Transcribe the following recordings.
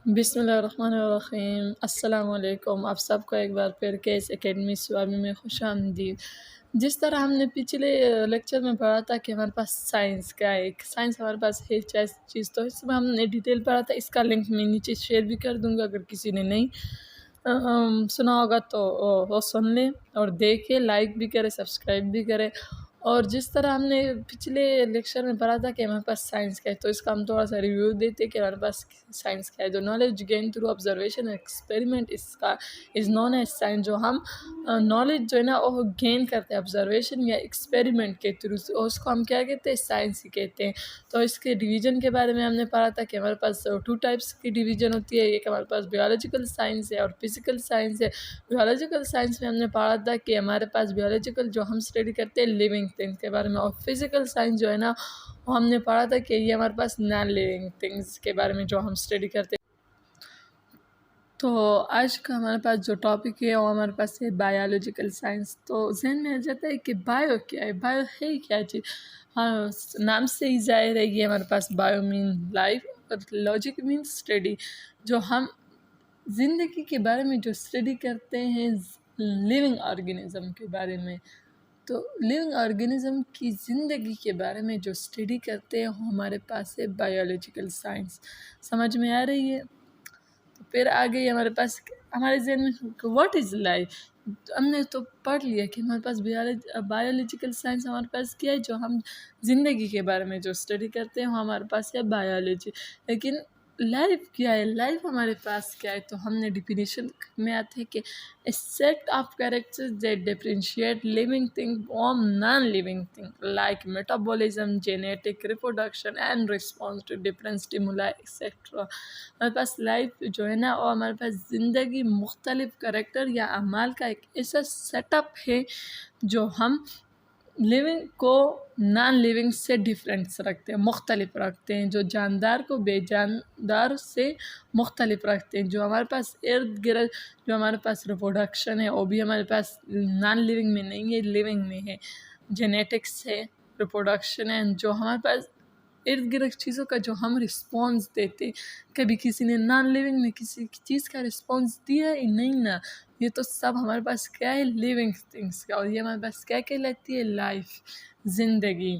بسم اللہ الرحمن الرحیم۔ السلام علیکم، آپ سب کو ایک بار پھر کیس اکیڈمی سوامی میں خوش آمدید۔ جس طرح ہم نے پچھلے لیکچر میں پڑھا تھا کہ ہمارے پاس سائنس کا ایک سائنس ہمارے پاس ہے چیز، تو اس میں ہم نے ڈیٹیل پڑھا تھا۔ اس کا لنک میں نیچے شیئر بھی کر دوں گا، اگر کسی نے نہیں سنا ہوگا تو وہ سن لیں اور دیکھیں، لائک بھی کرے، سبسکرائب بھی کرے۔ اور جس طرح ہم نے پچھلے لیکچر میں پڑھا تھا کہ ہمارے پاس سائنس کا ہے، تو اس کا ہم تھوڑا سا ریویو دیتے کہ ہمارے پاس سائنس کا ہے۔ جو knowledge gain through observation experiment, اس کا از نون ایز سائنس۔ جو ہم نالج جو ہے نا وہ گین کرتے ہیں آبزرویشن یا ایکسپیریمنٹ کے تھرو، اس کو ہم کیا کہتے ہیں؟ سائنس ہی کہتے ہیں۔ تو اس کے ڈویژن کے بارے میں ہم نے پڑھا تھا کہ ہمارے پاس 2 ٹائپس کی ڈویژن ہوتی ہے۔ ایک ہمارے پاس بیولوجیکل سائنس ہے اور فزیکل سائنس ہے۔ بیولوجیکل سائنس میں ہم نے پڑھا تھا کہ ہمارے پاس بیولوجیکل جو ہم اسٹڈی کرتے ہیں لیونگ تھنگس کے بارے میں، اور فزیکل سائنس جو ہے نا وہ ہم نے پڑھا تھا کہ یہ ہمارے پاس نان لیونگ تھنگس کے بارے میں جو ہم اسٹڈی کرتے ہیں۔ تو آج کا ہمارے پاس جو ٹاپک ہے وہ ہمارے پاس ہے بایولوجیکل سائنس۔ تو ذہن میں آ جاتا ہے کہ بایو کیا ہے، بایو ہے کیا چیز؟ ہاں، نام سے ہی ظاہر ہے، یہ ہمارے پاس بایو مین لائف اور لاجک مین اسٹڈی۔ جو ہم زندگی کے بارے میں جو اسٹڈی کرتے ہیں لیونگ آرگینزم کے بارے میں، تو لیونگ آرگینزم کی زندگی کے بارے میں جو اسٹڈی کرتے ہیں وہ ہمارے پاس ہے بایولوجیکل سائنس۔ سمجھ میں آ رہی ہے؟ تو پھر آگے ہمارے پاس ہمارے ذہن میں واٹ از لائف؟ ہم نے تو پڑھ لیا کہ ہمارے پاس بایولوجیکل سائنس ہمارے پاس کیا ہے، جو ہم زندگی کے بارے میں جو اسٹڈی کرتے ہیں وہ ہمارے پاس ہے بایولوجی۔ لیکن لائف کیا ہے؟ لائف ہمارے پاس کیا ہے؟ تو ہم نے ڈیفینیشن میں آتے ہیں کہ a set of characters that differentiate living thing from non-living thing like metabolism, genetic reproduction and response to different stimuli etc۔ ہمارے پاس لائف جو ہے نا وہ ہمارے پاس زندگی مختلف کریکٹر یا اعمال کا ایک ایسا سیٹ اپ ہے جو ہم لیونگ کو نان لیونگ سے ڈیفرنس رکھتے ہیں، مختلف رکھتے ہیں، جو جاندار کو بے جاندار سے مختلف رکھتے ہیں۔ جو ہمارے پاس ارد گرد جو ہمارے پاس ریپروڈکشن ہے وہ بھی ہمارے پاس نان لیونگ میں نہیں ہے، لیونگ میں ہے۔ جینیٹکس ہے، ریپروڈکشن ہے، جو ہمارے پاس ارد گرد چیزوں کا جو ہم رسپانس دیتے۔ کبھی کسی نے نان لیونگ میں کسی چیز کا رسپانس دیا ہی نہیں نا، یہ تو سب ہمارے پاس کیا ہے؟ لیونگ تھنگس کا۔ اور یہ ہمارے پاس کیا کہلاتی ہے؟ لائف، زندگی۔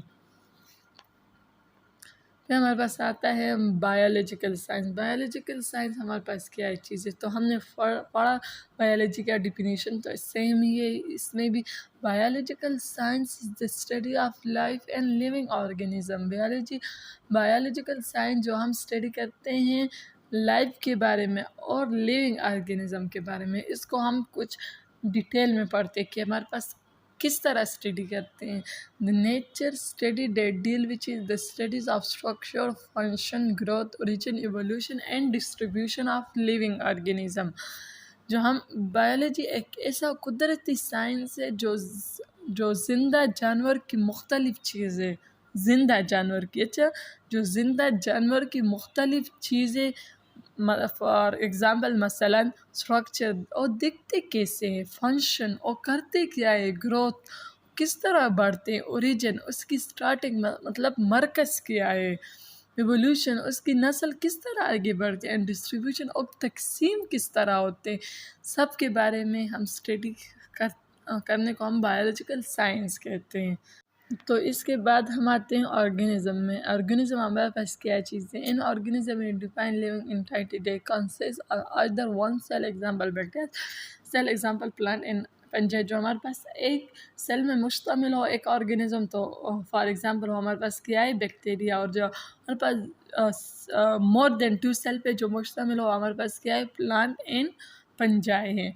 پھر ہمارے پاس آتا ہے بایولوجیکل سائنس۔ بایولوجیکل سائنس ہمارے پاس کیا ہے چیز ہے؟ تو ہم نے پڑھا بایولوجی کا ڈیفینیشن، تو اس سے ہم یہ اس میں بھی biological science is the study of life and living organism. Biological science جو ہم اسٹڈی کرتے ہیں لائف کے بارے میں اور لیونگ آرگینزم کے بارے میں، اس کو ہم کچھ ڈیٹیل میں پڑھتے ہیں کہ ہمارے پاس کس طرح اسٹڈی کرتے ہیں۔ The nature study that deal which is the studies of structure, function, growth, origin, evolution and distribution of living organism۔ جو ہم بایولوجی ایک ایسا قدرتی سائنس ہے جو زندہ جانور کی مختلف چیزیں، زندہ جانور کی جو زندہ جانور کی مختلف چیزیں، فار ایگزامپل مثلا اسٹرکچر، اور دکھتے کیسے ہیں، فنکشن اور کرتے کیا ہے، گروتھ کس طرح بڑھتے ہیں، اوریجن اس کی سٹارٹنگ مطلب مرکز کیا ہے، ایوولوشن اس کی نسل کس طرح آگے بڑھتے ہیں، ڈسٹریبیوشن اور تقسیم کس طرح ہوتے ہیں، سب کے بارے میں ہم اسٹڈی کرنے کو ہم بایولوجیکل سائنس کہتے ہیں۔ تو اس کے بعد ہم آتے ہیں آرگینزم میں۔ آرگینزم ہمارے پاس کیا چیز ہے؟ An organism define living entity they consist either one cell example bacteria cell example plant and fungi. جو ہمارے پاس ایک سیل میں مشتمل ہو ایک آرگینزم، تو فار ایگزامپل ہمارے پاس کیا ہے؟ بیکٹیریا۔ اور جو ہمارے پاس مور دین 2 سیل پہ جو مشتمل ہو ہمارے پاس کیا ہے؟ پلانٹ ان فنجی ہے۔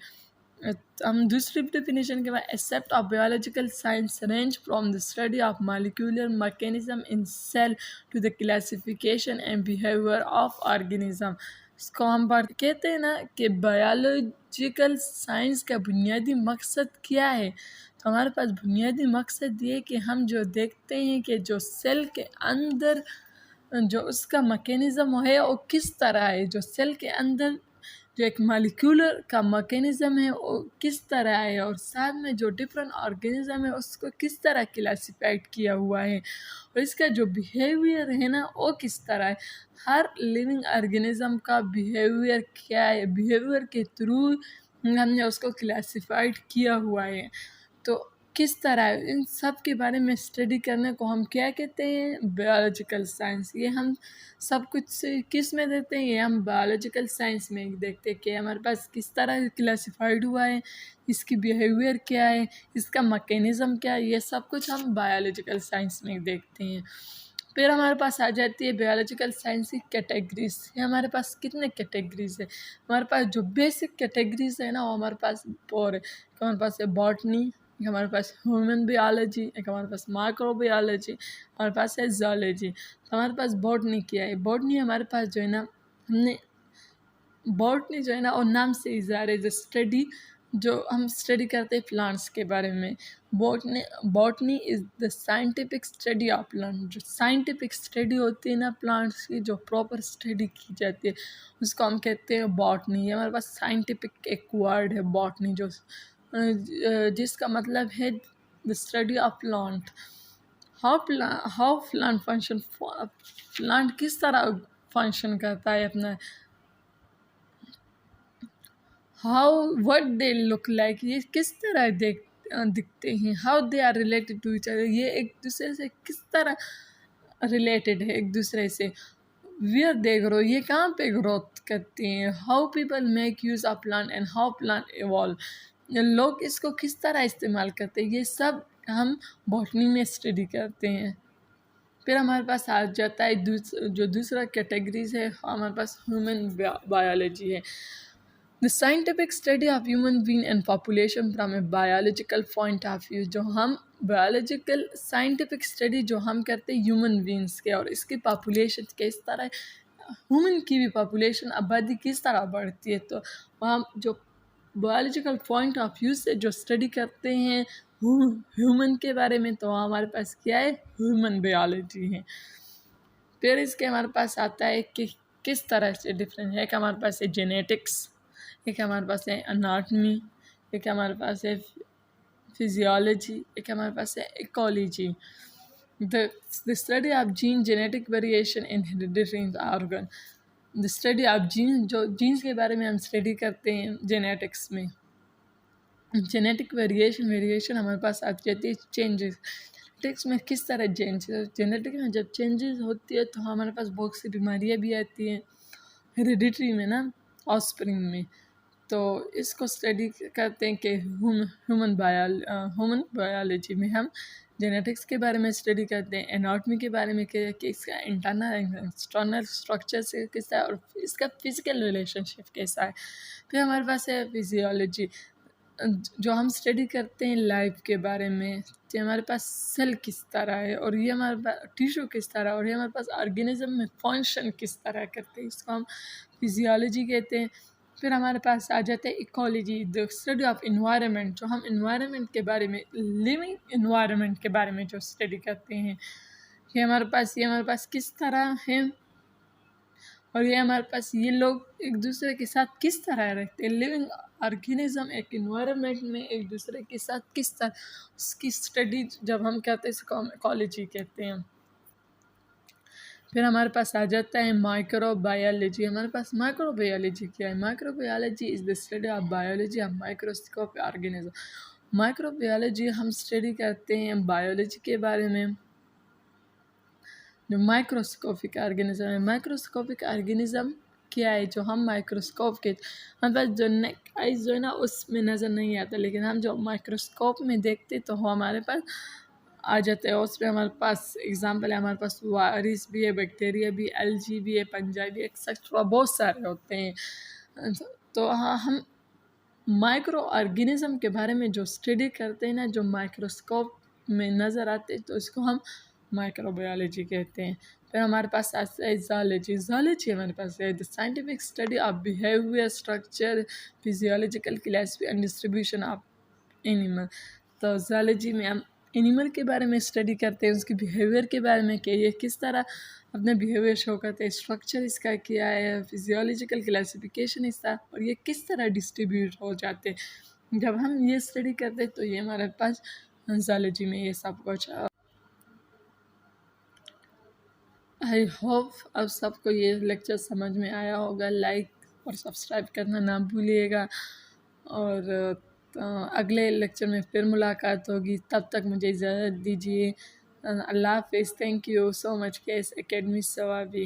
ہم دوسری ڈیفینیشن کے بعد a set of biological science range from the study of molecular mechanism in cell to the classification and behavior of organism۔ اس کو ہم کہتے ہیں نا کہ بایولوجیکل سائنس کا بنیادی مقصد کیا ہے؟ تو ہمارے پاس بنیادی مقصد یہ کہ ہم جو دیکھتے ہیں کہ جو سیل کے اندر جو اس کا میکینزم ہے وہ کس طرح ہے، جو سیل کے اندر جو ایک مالیکولر کا میکینزم ہے وہ کس طرح ہے، اور ساتھ میں جو ڈفرینٹ آرگینزم ہے اس کو کس طرح کلاسیفائڈ کیا ہوا ہے، اور اس کا جو بیہیویئر ہے نا وہ کس طرح ہے. ہر لیونگ آرگینزم کا بیہیویئر کیا ہے، بیہیویئر کے تھرو ہم نے اس کو کلاسیفائڈ کیا ہوا ہے. تو کس طرح ہے، ان سب کے بارے میں اسٹڈی کرنے کو ہم کیا کہتے ہیں؟ Biological science. یہ ہم سب کچھ کس میں دیتے ہیں؟ یہ ہم بایولوجیکل سائنس میں دیکھتے ہیں کہ ہمارے پاس کس طرح کلاسیفائڈ ہوا ہے، اس کی بیہیویئر کیا ہے، اس کا میکینزم کیا ہے، یہ سب کچھ ہم بایولوجیکل سائنس میں دیکھتے ہیں. پھر ہمارے پاس آ جاتی ہے بایولوجیکل سائنس کی کیٹیگریز. یہ ہمارے پاس کتنے کیٹیگریز ہیں؟ ہمارے پاس جو بیسک کیٹیگریز ہیں نا وہ ہمارے پاس اور ایک ہمارے پاس ہے باٹنی، ایک ہمارے پاس ہیومن بیالوجی، ایک ہمارے پاس مائکرو بیالوجی، ہمارے پاس ہے زالوجی. تو ہمارے پاس باٹنی کیا ہے؟ باٹنی ہمارے پاس جو ہے نا ہم نے باٹنی جو ہے نا اور نام سے اظہار ہے، جو اسٹڈی جو ہم اسٹڈی کرتے ہیں پلانٹس کے بارے میں. Botany is the scientific study of plant. جو سائنٹیفک اسٹڈی ہوتی ہے نا پلانٹس کی، جو پراپر اسٹڈی کی جاتی ہے اس کو ہم کہتے ہیں باٹنی. یہ ہمارے پاس سائنٹیفک ایک ورڈ ہے باٹنی، جو جس کا مطلب ہے the study of plant. How plant function. Plant کس طرح فنکشن کرتا ہے اپنا، what they look like. یہ کس طرح دکھتے ہیں. how they are related to each other. یہ ایک دوسرے سے کس طرح ریلیٹڈ ہے ایک دوسرے سے. where they grow. یہ کہاں پہ گروتھ کرتے ہیں. how people make use of plant and how plant evolve. لوگ اس کو کس طرح استعمال کرتے ہیں. یہ سب ہم باٹنی میں اسٹڈی کرتے ہیں. پھر ہمارے پاس آ جاتا ہے جو دوسرا کیٹیگریز ہے، ہمارے پاس ہیومن بایولوجی ہے. The scientific study of human being and population from a biological point of view. جو ہم biological scientific study جو ہم کرتے ہیں human beings کے اور اس کی population کے اس طرح human کی بھی population آبادی کس طرح بڑھتی ہے. تو ہم جو biological point of view سے جو study کرتے ہیں human کے بارے میں، تو ہمارے پاس کیا ہے؟ human biology ہے. پھر اس کے ہمارے پاس آتا ہے کہ کس طرح سے ڈفرینٹ ہے. ایک ہمارے پاس ہے جینیٹکس، ایک ہمارے پاس ہے اناٹمی، ایک ہمارے پاس ہے فزیالوجی، ایک ہمارے پاس ہے ecology. the study of gene genetic variation in hereditary organ. the study of gene. جو جینس کے بارے میں ہم اسٹڈی کرتے ہیں جینیٹکس میں. جینیٹک ویریشن ہمارے پاس آ جاتی ہے چینجز. جینیٹکس میں کس طرح جینیٹک میں جب چینجز ہوتی ہے تو ہمارے پاس بہت سی بیماریاں بھی آتی ہیں ہیریڈیٹری میں نا، آف اسپرنگ میں. تو اس کو اسٹڈی کرتے ہیں کہ ہیومن بایولوجی میں ہم جینیٹکس کے بارے میں اسٹڈی کرتے ہیں، اناٹمی کے بارے میں کہ اس کا انٹرنل ایکسٹرنل اسٹرکچر سے کیسا ہے اور اس کا فزیکل ریلیشن شپ کیسا ہے. پھر ہمارے پاس ہے فزیالوجی جو ہم اسٹڈی کرتے ہیں لائف کے بارے میں، کہ ہمارے پاس سیل کس طرح ہے اور یہ ہمارے پاس ٹیشو کس طرح اور یہ ہمارے پاس آرگینزم میں فنکشن کس طرح کرتے ہیں، اس کو ہم فزیالوجی کہتے ہیں. پھر ہمارے پاس آ جاتے ہیں ecology, the study of environment. جو ہم انوائرمنٹ کے بارے میں، لیونگ انوائرمنٹ کے بارے میں جو اسٹڈی کرتے ہیں کہ ہمارے پاس کس طرح ہے اور یہ ہمارے پاس یہ لوگ ایک دوسرے کے ساتھ کس طرح رہتے ہیں. لیونگ آرگینزم ایک انوائرمنٹ میں ایک دوسرے کے ساتھ کس طرح، اس کی اسٹڈی جب ہم کرتے ہیں اس کو ہم ایکالوجی کہتے ہیں. پھر ہمارے پاس آ جاتا ہے مائکرو بایولوجی. ہمارے پاس مائکرو بایولوجی کیا ہے؟ Micro biology is the study of biology of microscope organism. Micro biology ہم اسٹڈی کرتے ہیں بایولوجی کے بارے میں جو مائکروسکوپک آرگینزم ہے. مائکروسکوپک آرگینزم کیا ہے؟ جو ہم مائکروسکوپ کے ہمارے پاس جو نیک آئیز جو ہے نا اس میں نظر نہیں آتا، لیکن ہم جو مائکروسکوپ میں دیکھتے تو وہ ہمارے پاس آ جاتے ہیں. اس پہ ہمارے پاس ایگزامپل ہے، ہمارے پاس وائرس بھی ہے، بیکٹیریا بھی، الجی بھی ہے، پنجائی بھی، ایکسیکٹرا بہت سارے ہوتے ہیں. تو ہم مائکرو آرگینزم کے بارے میں جو اسٹڈی کرتے ہیں نا، جو مائکروسکوپ میں نظر آتے تو اس کو ہم مائکرو بایولوجی کہتے ہیں. پھر ہمارے پاس آتا ہے زالوجی. زالوجی ہمارے پاس ہے the scientific study of behaviour, structure, physiological classify and distribution of animal. تو زالوجی میں ہم اینیمل کے بارے میں اسٹڈی کرتے ہیں، اس کے بیہیویئر کے بارے میں کہ یہ کس طرح اپنا بیہیویئر شو کرتے ہیں، اسٹرکچر اس کا کیا ہے، فزیولوجیکل کلاسیفیکیشن اس کا، اور یہ کس طرح ڈسٹریبیوٹ ہو جاتے ہیں۔ جب ہم یہ اسٹڈی کرتے تو یہ ہمارے پاس زالوجی میں یہ سب کچھ۔ آئی ہوپ اب سب کو یہ لیکچر سمجھ میں آیا ہوگا۔ لائک اور سبسکرائب کرنا نہ بھولیے گا، اور اگلے لیکچر میں پھر ملاقات ہوگی، تب تک مجھے اجازت دیجیے۔ اللہ حافظ۔ Thank you so much case academy Swabi.